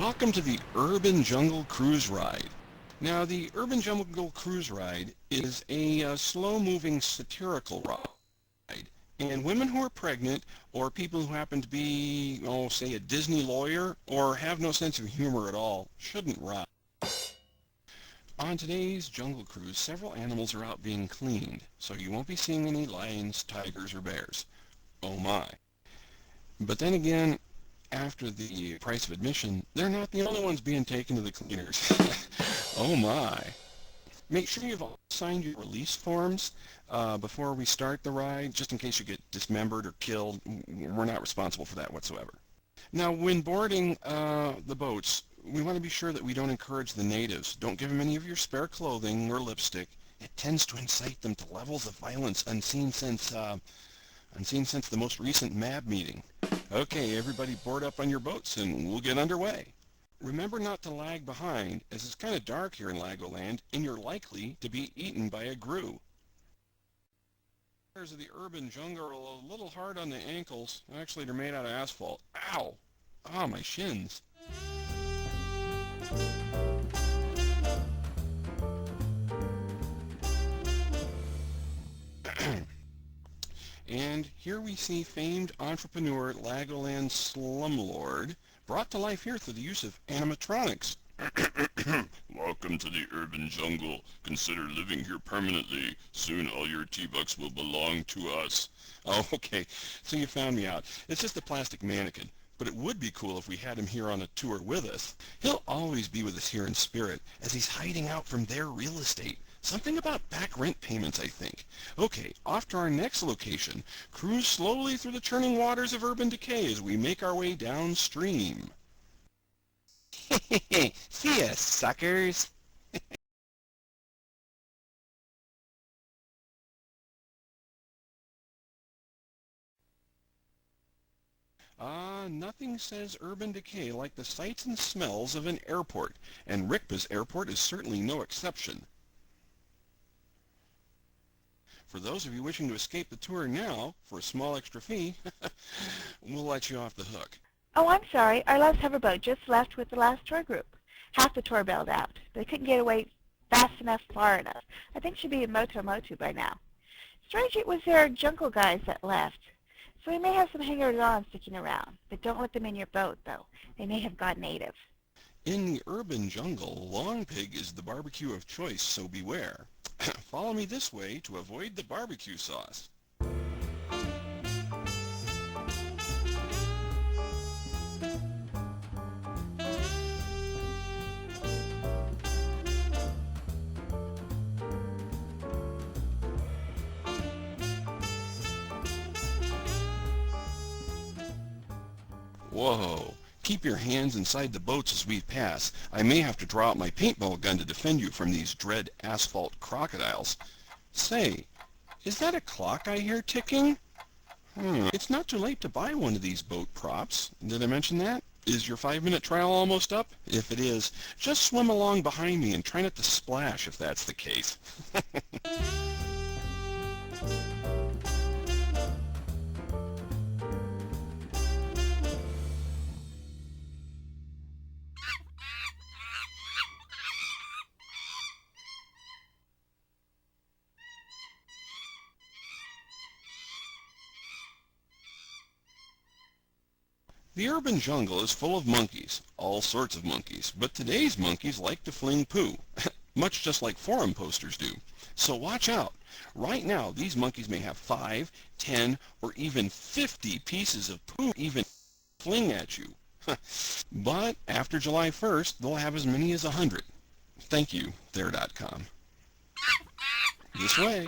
Welcome to the Urban Jungle Cruise Ride. Now, the Urban Jungle Cruise Ride is a slow-moving satirical ride, and women who are pregnant or people who happen to be, say a Disney lawyer or have no sense of humor at all shouldn't ride. On today's Jungle Cruise, several animals are out being cleaned, so you won't be seeing any lions, tigers, or bears. Oh my. But then again, after the price of admission, they're not the only ones being taken to the cleaners. Oh my. Make sure you've all signed your release forms before we start the ride, just in case you get dismembered or killed. We're not responsible for that whatsoever. Now, when boarding the boats, we want to be sure that we don't encourage the natives. Don't give them any of your spare clothing or lipstick. It tends to incite them to levels of violence unseen since the most recent MAB meeting. Okay, everybody board up on your boats and we'll get underway. Remember not to lag behind, as it's kind of dark here in Legoland and you're likely to be eaten by a grue. Tires of the Urban Jungle are a little hard on the ankles. Actually, they're made out of asphalt. Ow! Ah, my shins. And here we see famed entrepreneur Legoland slumlord brought to life here through the use of animatronics. Welcome to the Urban Jungle. Consider living here permanently. Soon all your T-Bucks will belong to us. Oh, okay. So you found me out. It's just a plastic mannequin. But it would be cool if we had him here on a tour with us. He'll always be with us here in spirit, as he's hiding out from their real estate. Something about back rent payments, I think. Okay, off to our next location. Cruise slowly through the churning waters of urban decay as we make our way downstream. See ya, suckers. Nothing says urban decay like the sights and smells of an airport, and Rikpa's airport is certainly no exception. For those of you wishing to escape the tour now, for a small extra fee, we'll let you off the hook. Oh, I'm sorry. Our last hoverboat just left with the last tour group. Half the tour bailed out. They couldn't get away fast enough, far enough. I think she'll be in Moto Motu by now. Strange it was their jungle guys that left. So we may have some hangers-on sticking around. But don't let them in your boat, though. They may have gone native. In the urban jungle, long pig is the barbecue of choice, so beware. Follow me this way to avoid the barbecue sauce. Whoa! Keep your hands inside the boats as we pass. I may have to draw out my paintball gun to defend you from these dread asphalt crocodiles. Say, is that a clock I hear ticking? It's not too late to buy one of these boat props. Did I mention that? Is your 5-minute trial almost up? If it is, just swim along behind me and try not to splash if that's the case. The urban jungle is full of monkeys, all sorts of monkeys, but today's monkeys like to fling poo, much just like forum posters do. So watch out. Right now, these monkeys may have 5, 10, or even 50 pieces of poo even fling at you. But after July 1st, they'll have as many as 100. Thank you, there.com. This way.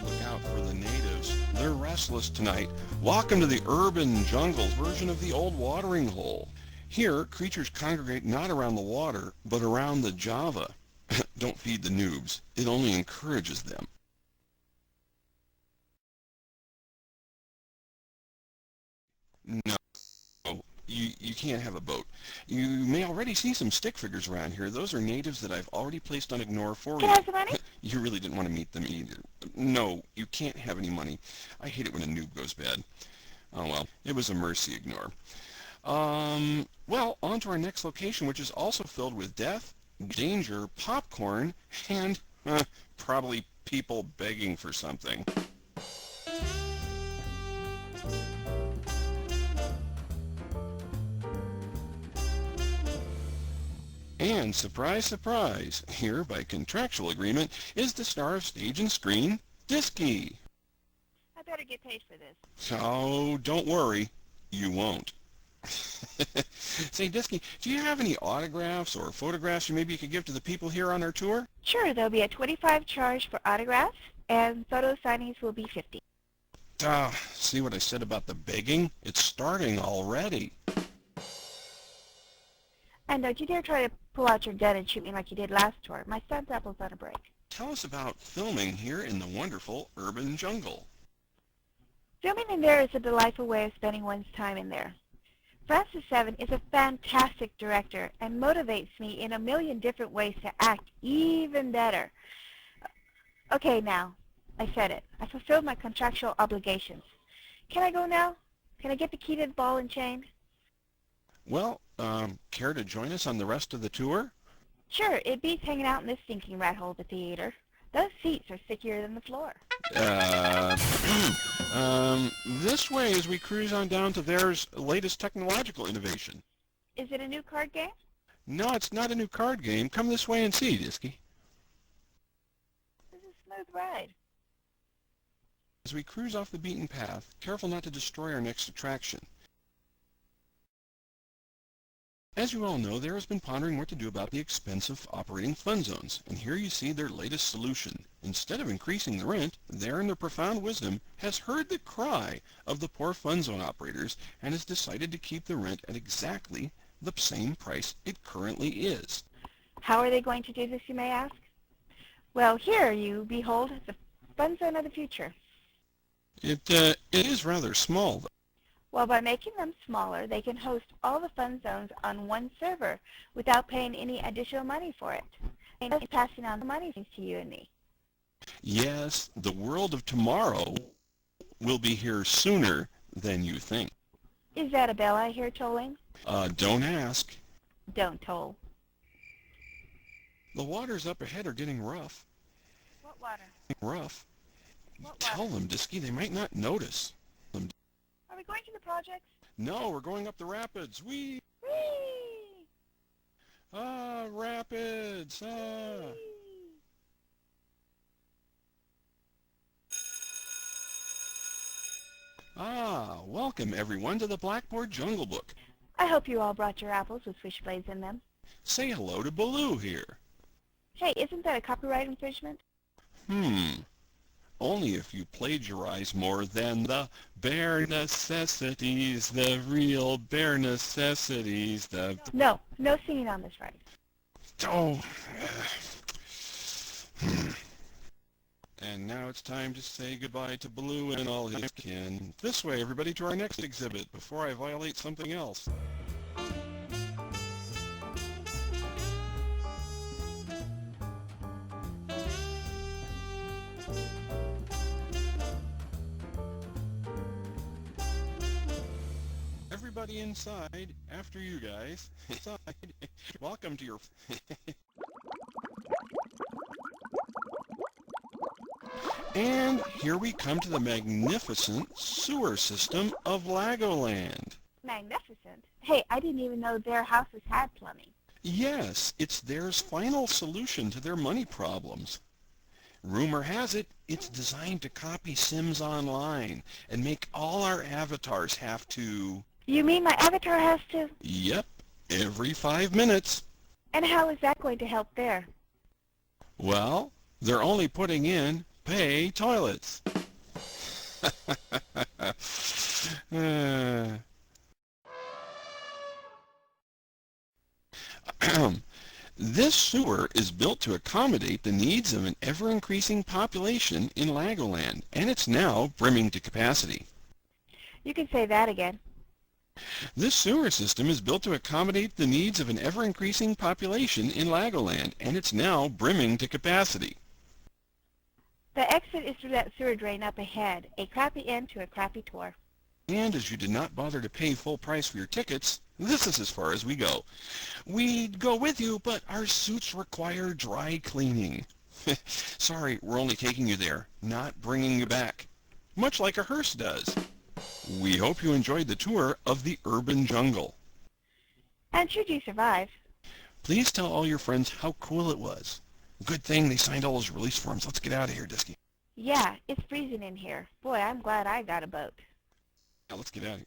Look out for the natives. They're restless tonight. Welcome to the urban jungle's version of the old watering hole. Here, creatures congregate not around the water, but around the Java. Don't feed the noobs. It only encourages them. No. You can't have a boat. You may already see some stick figures around here. Those are natives that I've already placed on ignore for you. Can I have some money? You really didn't want to meet them either. No, you can't have any money. I hate it when a noob goes bad. Oh well, it was a mercy ignore. Well, on to our next location, which is also filled with death, danger, popcorn, and probably people begging for something. And surprise, surprise, here by contractual agreement is the star of stage and screen, Disky. I better get paid for this. So don't worry, you won't. Say, Disky, do you have any autographs or photographs maybe you could give to the people here on our tour? Sure, there'll be a $25 charge for autographs, and photo signings will be $50. See what I said about the begging? It's starting already. And don't you dare try to pull out your gun and shoot me like you did last tour. My stunt double's on a break. Tell us about filming here in the wonderful urban jungle. Filming in there is a delightful way of spending one's time in there. Francis Seven is a fantastic director and motivates me in a million different ways to act even better. Okay, now, I said it. I fulfilled my contractual obligations. Can I go now? Can I get the key to the ball and chain? Well, care to join us on the rest of the tour? Sure, it beats hanging out in this stinking rat hole of the theater. Those seats are stickier than the floor. This way as we cruise on down to their latest technological innovation. Is it a new card game? No, it's not a new card game. Come this way and see, Disky. This is a smooth ride. As we cruise off the beaten path, careful not to destroy our next attraction. As you all know, there has been pondering what to do about the expensive operating fun zones, and here you see their latest solution. Instead of increasing the rent, there in their profound wisdom has heard the cry of the poor fun zone operators and has decided to keep the rent at exactly the same price it currently is. How are they going to do this, you may ask? Well, here you behold the fun zone of the future. It is rather small, though. Well, by making them smaller, they can host all the fun zones on one server without paying any additional money for it, and just passing on the money to you and me. Yes, the world of tomorrow will be here sooner than you think. Is that a bell I hear tolling? Don't ask. Don't toll. The waters up ahead are getting rough. What water? Rough. What Tell water? them, Disky, they might not notice. Are we going to the projects? No, we're going up the rapids. Whee! Whee! Rapids! Whee! Welcome everyone to the Blackboard Jungle Book. I hope you all brought your apples with switchblades in them. Say hello to Baloo here. Hey, isn't that a copyright infringement? Only if you plagiarize more than the bare necessities, the real bare necessities, the... No singing on this ride. Oh. And now it's time to say goodbye to Baloo and all his kin. This way, everybody, to our next exhibit, before I violate something else. Everybody inside, after you guys. Inside. Welcome to your... And here we come to the magnificent sewer system of Legoland. Magnificent. Hey, I didn't even know their houses had plumbing. Yes, it's their final solution to their money problems. Rumor has it, it's designed to copy Sims Online and make all our avatars have to... You mean my avatar has to? Yep, every 5 minutes. And how is that going to help there? Well, they're only putting in pay toilets. This sewer is built to accommodate the needs of an ever-increasing population in Legoland, and it's now brimming to capacity. You can say that again. This sewer system is built to accommodate the needs of an ever-increasing population in Legoland, and it's now brimming to capacity. The exit is through that sewer drain up ahead, a crappy end to a crappy tour. And as you did not bother to pay full price for your tickets, this is as far as we go. We'd go with you, but our suits require dry cleaning. Sorry, we're only taking you there, not bringing you back. Much like a hearse does. We hope you enjoyed the tour of the urban jungle. And should you survive, Please tell all your friends how cool it was. Good thing they signed all those release forms. Let's get out of here, Disky. yeah, it's freezing in here. Boy, I'm glad I got a boat. Now let's get out of here.